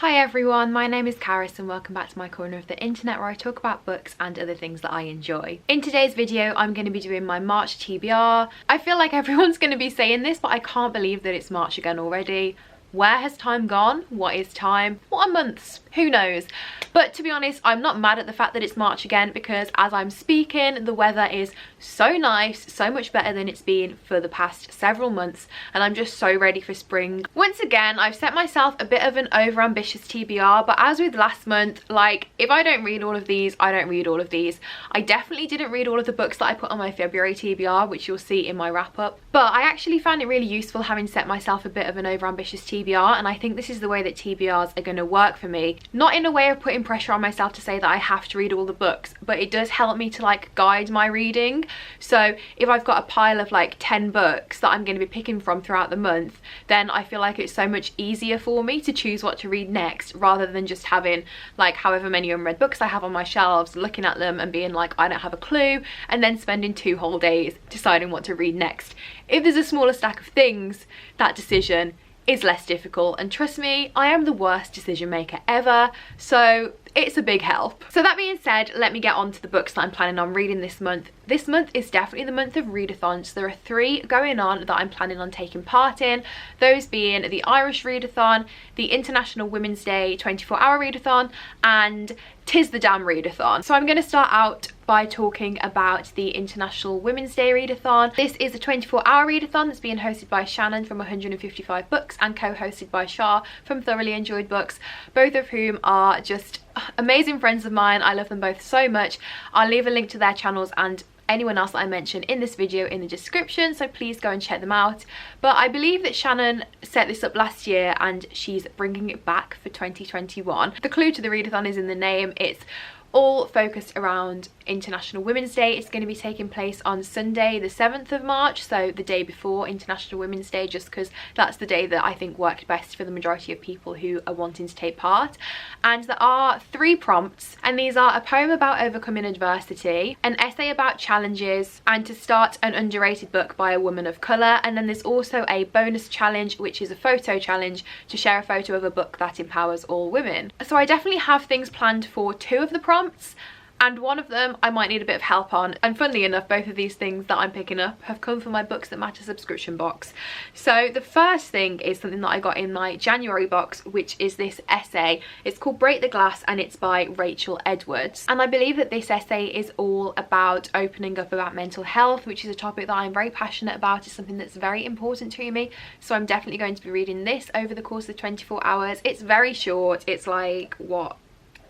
Hi everyone, my name is Karis and welcome back to my corner of the internet where I talk about books and other things that I enjoy. In today's video, I'm going to be doing my March TBR. I feel like everyone's going to be saying this, but I can't believe that it's March again already. Where has time gone? What is time? What are months? Who knows? But to be honest, I'm not mad at the fact that it's March again because as I'm speaking, the weather is so nice, so much better than it's been for the past several months, and I'm just so ready for spring. Once again, I've set myself a bit of an over-ambitious TBR, but as with last month, like, if I don't read all of these, I don't read all of these. I definitely didn't read all of the books that I put on my February TBR, which you'll see in my wrap-up, but I actually found it really useful having set myself a bit of an over-ambitious TBR, and I think this is the way that TBRs are going to work for me. Not in a way of putting pressure on myself to say that I have to read all the books, but it does help me to like guide my reading. So if I've got a pile of like 10 books that I'm going to be picking from throughout the month, then I feel like it's so much easier for me to choose what to read next, rather than just having like however many unread books I have on my shelves, looking at them and being like, I don't have a clue, and then spending 2 whole days deciding what to read next. If there's a smaller stack of things, that decision is less difficult, and trust me, I am the worst decision maker ever, so it's a big help. So that being said, let me get on to the books that I'm planning on reading this month. This month is definitely the month of readathons. There are 3 going on that I'm planning on taking part in, those being the Irish Readathon, the International Women's Day 24-hour readathon, and Tis the Damn Readathon. So I'm going to start out by talking about the International Women's Day readathon. This is a 24-hour readathon that's being hosted by Shannon from 155 Books and co-hosted by Shah from Thoroughly Enjoyed Books, both of whom are just amazing friends of mine. I love them both so much. I'll leave a link to their channels and anyone else that I mention in this video in the description, so please go and check them out. But I believe that Shannon set this up last year and she's bringing it back for 2021. The clue to the readathon is in the name. It's all focused around International Women's Day. It's going to be taking place on Sunday the 7th of March, so the day before International Women's Day, just because that's the day that I think worked best for the majority of people who are wanting to take part. And there are 3 prompts, and these are a poem about overcoming adversity, an essay about challenges, and to start an underrated book by a woman of colour. And then there's also a bonus challenge, which is a photo challenge to share a photo of a book that empowers all women. So I definitely have things planned for 2 of the prompts, and one of them I might need a bit of help on, and funnily enough, both of these things that I'm picking up have come from my Books That Matter subscription box. So the first thing is something that I got in my January box, which is this essay. It's called Break the Glass and it's by Rachel Edwards, and I believe that this essay is all about opening up about mental health, which is a topic that I'm very passionate about. It's something that's very important to me, so I'm definitely going to be reading this over the course of 24 hours. It's very short. It's like, what,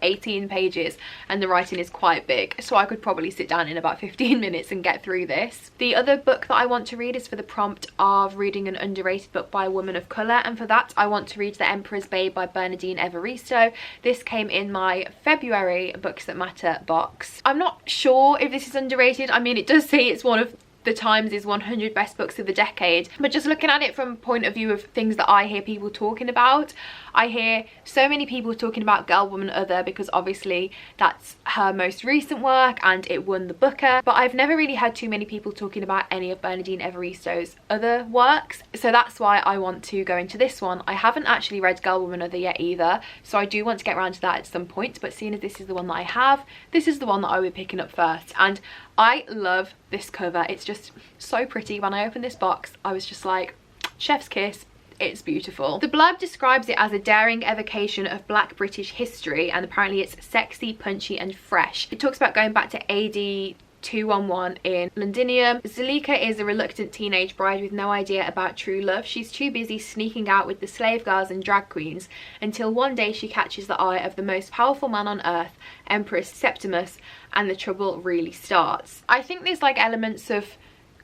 18 pages, and the writing is quite big, so I could probably sit down in about 15 minutes and get through this. The other book that I want to read is for the prompt of reading an underrated book by a woman of colour, and for that I want to read The Emperors Bane by Bernardine Evaristo. This came in my February Books That Matter box. I'm not sure if this is underrated. I mean, it does say it's one of the Times' 100 best books of the decade, but just looking at it from a point of view of things that I hear people talking about, I hear so many people talking about Girl, Woman, Other, because obviously that's her most recent work and it won the Booker, but I've never really had too many people talking about any of Bernardine Evaristo's other works, so that's why I want to go into this one. I haven't actually read Girl, Woman, Other yet either, so I do want to get around to that at some point, but seeing as this is the one that I have, this is the one that I will be picking up first. And I love this cover. It's just so pretty. When I opened this box, I was just like, chef's kiss. It's beautiful. The blurb describes it as a daring evocation of Black British history, and apparently it's sexy, punchy and fresh. It talks about going back to AD 211 in Londinium. Zuleika is a reluctant teenage bride with no idea about true love. She's too busy sneaking out with the slave girls and drag queens until one day she catches the eye of the most powerful man on earth, Emperor Septimus, and the trouble really starts. I think there's like elements of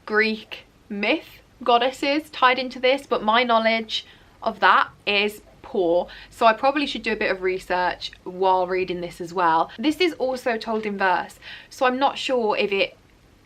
Greek myth goddesses tied into this, but my knowledge of that is poor, so I probably should do a bit of research while reading this as well. This is also told in verse, so I'm not sure if it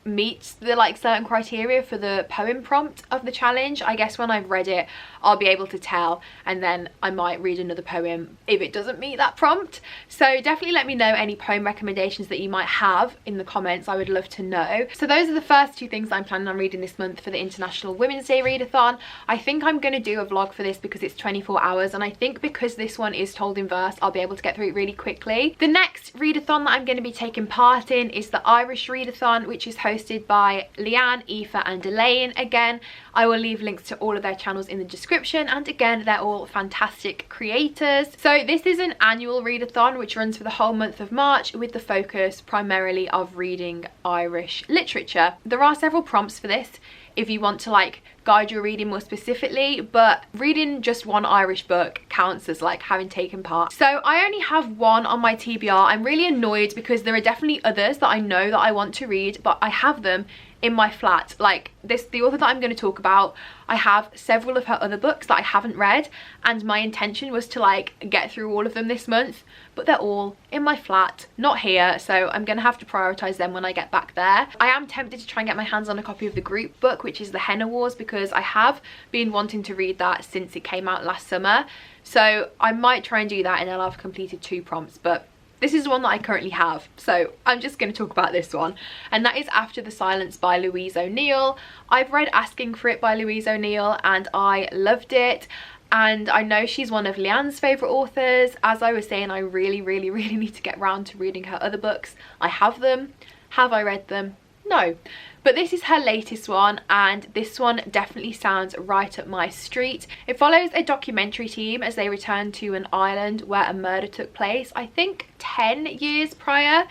meets the like certain criteria for the poem prompt of the challenge. I guess when I've read it I'll be able to tell, and then I might read another poem if it doesn't meet that prompt. So definitely let me know any poem recommendations that you might have in the comments. I would love to know. So those are the first two things I'm planning on reading this month for the International Women's Day readathon. I think I'm going to do a vlog for this because it's 24 hours, and I think because this one is told in verse I'll be able to get through it really quickly. The next readathon that I'm going to be taking part in is the Irish readathon, which is hosted by Leanne, Aoife and Elaine. Again, I will leave links to all of their channels in the description, and again they're all fantastic creators. So this is an annual readathon which runs for the whole month of March, with the focus primarily of reading Irish literature. There are several prompts for this if you want to like guide your reading more specifically, but reading just one Irish book counts as like having taken part. So I only have one on my TBR. I'm really annoyed because there are definitely others that I know that I want to read, but I have them in my flat. Like this, the author that I'm going to talk about, I have several of her other books that I haven't read, and my intention was to like get through all of them this month, but they're all in my flat, not here, so I'm gonna have to prioritize them when I get back there. I am tempted to try and get my hands on a copy of the group book, which is the Henna Wars, because I have been wanting to read that since it came out last summer, so I might try and do that, and I'll have completed 2 prompts. But this is the one that I currently have, so I'm just going to talk about this one, and that is After the Silence by Louise O'Neill. I've read Asking for It by Louise O'Neill and I loved it, and I know she's one of Leanne's favourite authors. As I was saying, I really need to get around to reading her other books. I have them. Have I read them? No. But this is her latest one, and this one definitely sounds right up my street. It follows a documentary team as they return to an island where a murder took place, I think 10 years prior.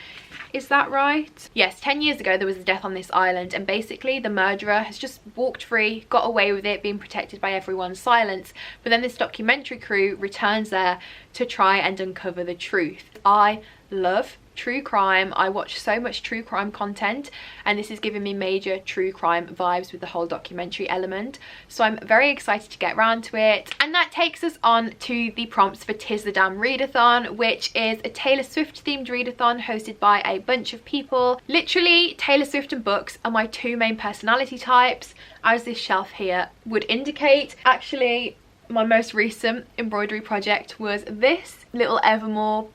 Is that right? Yes, 10 years ago there was a death on this island, and basically the murderer has just walked free, got away with it, being protected by everyone's silence. But then this documentary crew returns there to try and uncover the truth. I love true crime. I watch so much true crime content, and this is giving me major true crime vibes with the whole documentary element, so I'm very excited to get around to it. And that takes us on to the prompts for Tis the Damn Readathon, which is a Taylor Swift themed readathon hosted by a bunch of people. Literally, Taylor Swift and books are my 2 main personality types, as this shelf here would indicate. Actually, my most recent embroidery project was this little Evermore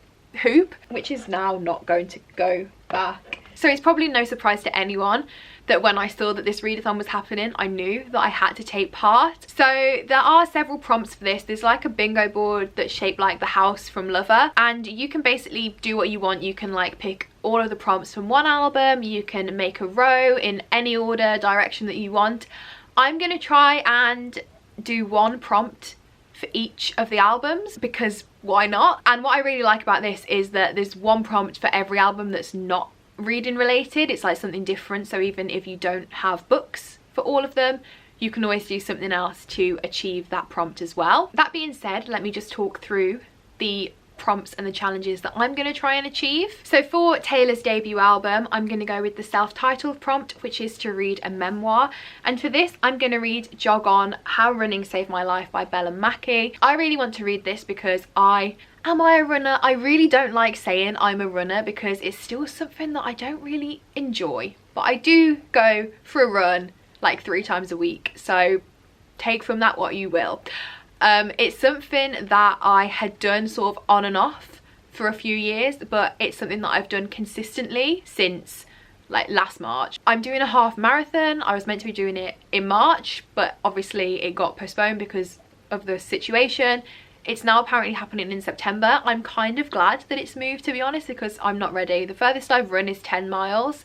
hoop, which is now not going to go back. So it's probably no surprise to anyone that when I saw that this readathon was happening, I knew that I had to take part. So there are several prompts for this. There's like a bingo board that's shaped like the house from Lover, and you can basically do what you want. You can like pick all of the prompts from one album, you can make a row in any order, direction that you want. I'm gonna try and do 1 prompt for each of the albums, because why not? And what I really like about this is that there's 1 prompt for every album that's not reading related. It's like something different, so even if you don't have books for all of them, you can always do something else to achieve that prompt as well. That being said, let me just talk through the prompts and the challenges that I'm going to try and achieve. So for Taylor's debut album, I'm going to go with the self-titled prompt, which is to read a memoir, and for this I'm going to read Jog On, How Running Saved My Life by Bella Mackie. I really want to read this because am I a runner? I really don't like saying I'm a runner because it's still something that I don't really enjoy, but I do go for a run like 3 times a week, so take from that what you will. It's something that I had done sort of on and off for a few years, but it's something that I've done consistently since like last March. I'm doing a half marathon. I was meant to be doing it in March, but obviously it got postponed because of the situation. It's now apparently happening in September. I'm kind of glad that it's moved, to be honest, because I'm not ready. The furthest I've run is 10 miles,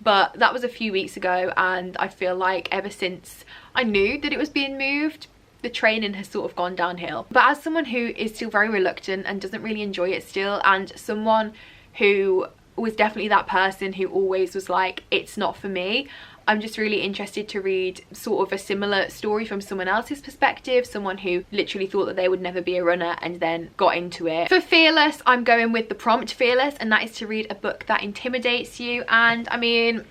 but that was a few weeks ago, and I feel like ever since I knew that it was being moved, the training has sort of gone downhill. But as someone who is still very reluctant and doesn't really enjoy it still, and someone who was definitely that person who always was like, it's not for me, I'm just really interested to read sort of a similar story from someone else's perspective, someone who literally thought that they would never be a runner and then got into it. For Fearless, I'm going with the prompt Fearless, and that is to read a book that intimidates you. And I mean,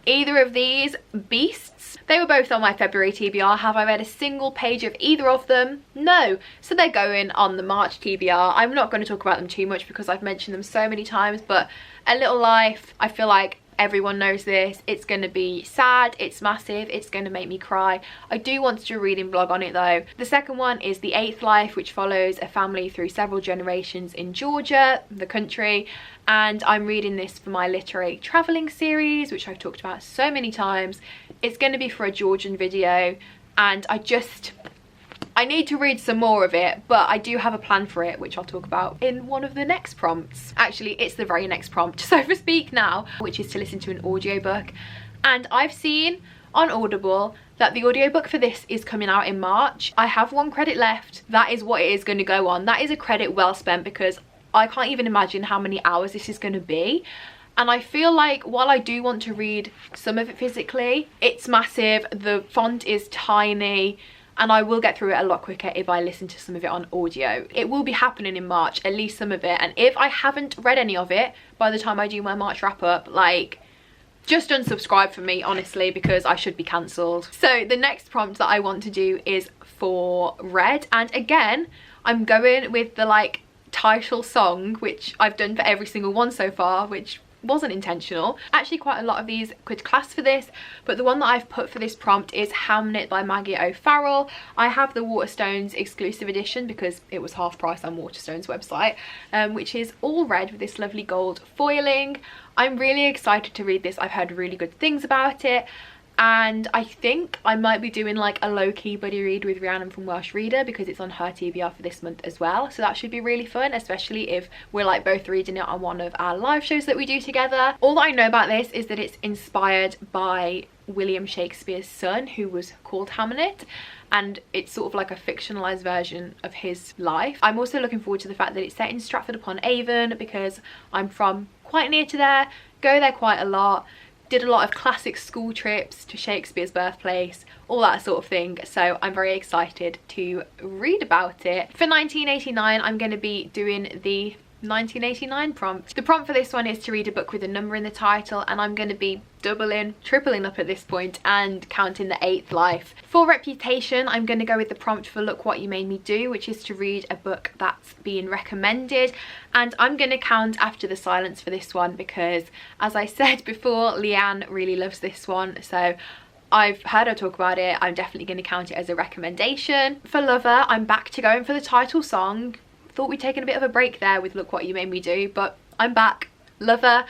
either of these beasts, they were both on my February TBR. Have I read a single page of either of them? No. So they're going on the March TBR. I'm not going to talk about them too much because I've mentioned them so many times, but A Little Life, I feel like everyone knows this. It's going to be sad, it's massive, it's going to make me cry. I do want to do a reading vlog on it though. The second one is The Eighth Life, which follows a family through several generations in Georgia, the country, and I'm reading this for my literary travelling series, which I've talked about so many times. It's going to be for a Georgian video, and I need to read some more of it, but I do have a plan for it, which I'll talk about in one of the next prompts. Actually, it's the very next prompt, so for Speak Now, which is to listen to an audiobook. And I've seen on Audible that the audiobook for this is coming out in March. I have 1 credit left. That is what it is going to go on. That is a credit well spent, because I can't even imagine how many hours this is going to be. And I feel like while I do want to read some of it physically, it's massive, the font is tiny, and I will get through it a lot quicker if I listen to some of it on audio. It will be happening in March, at least some of it, and if I haven't read any of it by the time I do my March wrap up, like, just unsubscribe from me, honestly, because I should be cancelled. So the next prompt that I want to do is for Red, and again, I'm going with the like title song, which I've done for every single one so far, which wasn't intentional. Actually, quite a lot of these could class for this, but the one that I've put for this prompt is Hamnet by Maggie O'Farrell. I have the Waterstones exclusive edition because it was half price on Waterstones website, which is all red with this lovely gold foiling. I'm really excited to read this. I've heard really good things about it, and I think I might be doing like a low-key buddy read with Rhiannon from Welsh Reader because it's on her TBR for this month as well, so that should be really fun, especially if we're like both reading it on one of our live shows that we do together. All that I know about this is that it's inspired by William Shakespeare's son, who was called Hamnet, and it's sort of like a fictionalized version of his life. I'm also looking forward to the fact that it's set in Stratford-upon-Avon because I'm from quite near to there, go there quite a lot, did a lot of classic school trips to Shakespeare's birthplace, all that sort of thing, so I'm very excited to read about it. For 1989, I'm going to be doing the 1989 prompt. The prompt for this one is to read a book with a number in the title, and I'm going to be doubling, tripling up at this point and counting The Eighth Life. For Reputation, I'm going to go with the prompt for Look What You Made Me Do, which is to read a book that's being recommended, and I'm going to count After the Silence for this one because, as I said before, Leanne really loves this one, so I've heard her talk about it. I'm definitely going to count it as a recommendation. For Lover, I'm back to going for the title song. Thought we'd taken a bit of a break there with Look What You Made Me Do, but I'm back. Lover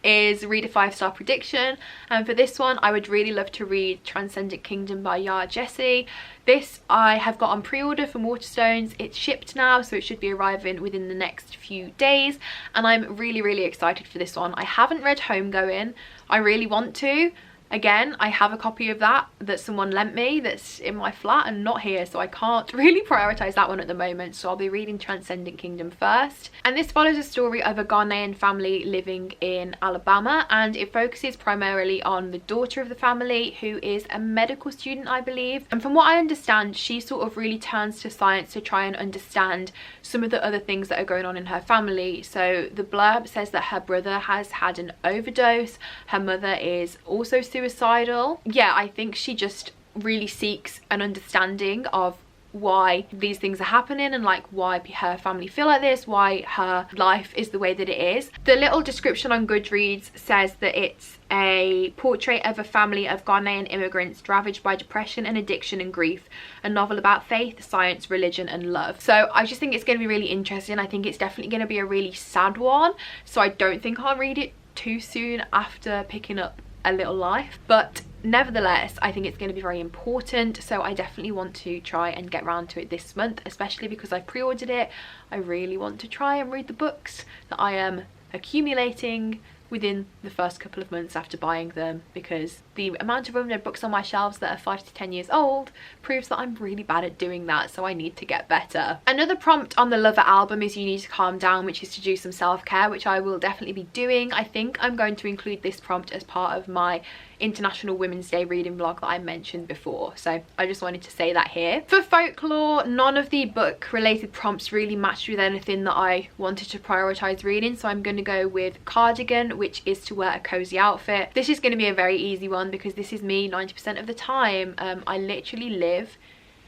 is read a 5-star prediction, and for this one I would really love to read Transcendent Kingdom by Yara Jessie. This I have got on pre-order from Waterstones. It's shipped now, so it should be arriving within the next few days, and I'm really excited for this one. I haven't read Homegoing. I really want to. Again, I have a copy of that someone lent me that's in my flat and not here, so I can't really prioritise that one at the moment, so I'll be reading Transcendent Kingdom first. And this follows a story of a Ghanaian family living in Alabama, and it focuses primarily on the daughter of the family, who is a medical student, I believe. And from what I understand, she sort of really turns to science to try and understand some of the other things that are going on in her family. So the blurb says that her brother has had an overdose, her mother is also suicidal. Yeah, I think she just really seeks an understanding of why these things are happening and like why her family feel like this, why her life is the way that it is. The little description on Goodreads says that it's a portrait of a family of Ghanaian immigrants ravaged by depression and addiction and grief, a novel about faith, science, religion and love. So I just think it's going to be really interesting. I think it's definitely going to be a really sad one, so I don't think I'll read it too soon after picking up A Little Life, but nevertheless I think it's going to be very important, so I definitely want to try and get around to it this month, especially because I pre-ordered it. I really want to try and read the books that I am accumulating within the first couple of months after buying them, because the amount of unread books on my shelves that are 5 to 10 years old proves that I'm really bad at doing that, so I need to get better. Another prompt on the Lover album is You Need to Calm Down, which is to do some self-care, which I will definitely be doing. I think I'm going to include this prompt as part of my International Women's Day reading vlog that I mentioned before, so I just wanted to say that here. For Folklore, none of the book related prompts really matched with anything that I wanted to prioritise reading, so I'm going to go with Cardigan, which is to wear a cozy outfit. This is going to be a very easy one because this is me 90% of the time. I literally live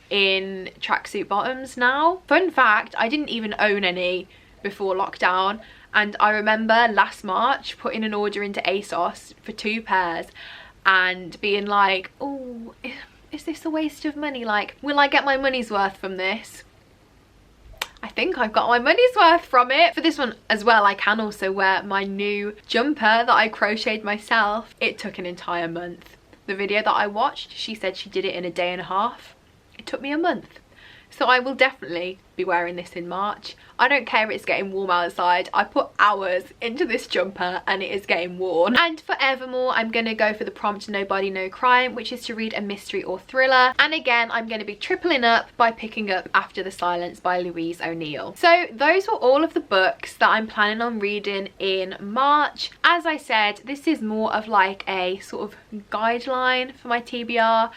in tracksuit bottoms now. Fun fact, I didn't even own any before lockdown, and I remember last March putting an order into ASOS for 2 pairs and being like, oh, is this a waste of money? Like, will I get my money's worth from this? I think I've got my money's worth from it. For this one as well, I can also wear my new jumper that I crocheted myself. It took an entire month. The video that I watched, she said she did it in a day and a half. It took me a month. So I will definitely be wearing this in March. I don't care if it's getting warm outside. I put hours into this jumper and it is getting worn. And for Evermore, I'm going to go for the prompt No Body No Crime, which is to read a mystery or thriller. And again, I'm going to be tripling up by picking up After the Silence by Louise O'Neill. So those were all of the books that I'm planning on reading in March. As I said, this is more of like a sort of guideline for my TBR,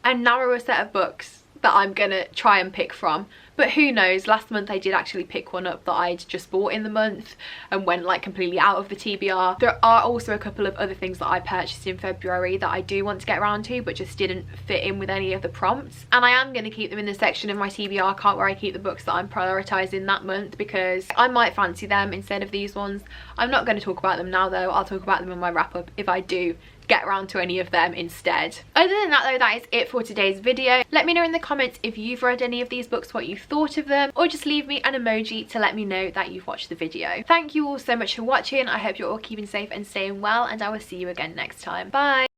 a narrower set of books that I'm gonna try and pick from. But who knows, last month I did actually pick one up that I'd just bought in the month and went like completely out of the TBR. There are also a couple of other things that I purchased in February that I do want to get around to but just didn't fit in with any of the prompts, and I am going to keep them in the section of my TBR cart where I keep the books that I'm prioritising that month because I might fancy them instead of these ones. I'm not going to talk about them now though. I'll talk about them in my wrap up if I do get around to any of them instead. Other than that though, that is it for today's video. Let me know in the comments if you've read any of these books, what you thought of them, or just leave me an emoji to let me know that you've watched the video. Thank you all so much for watching. I hope you're all keeping safe and staying well, and I will see you again next time. Bye!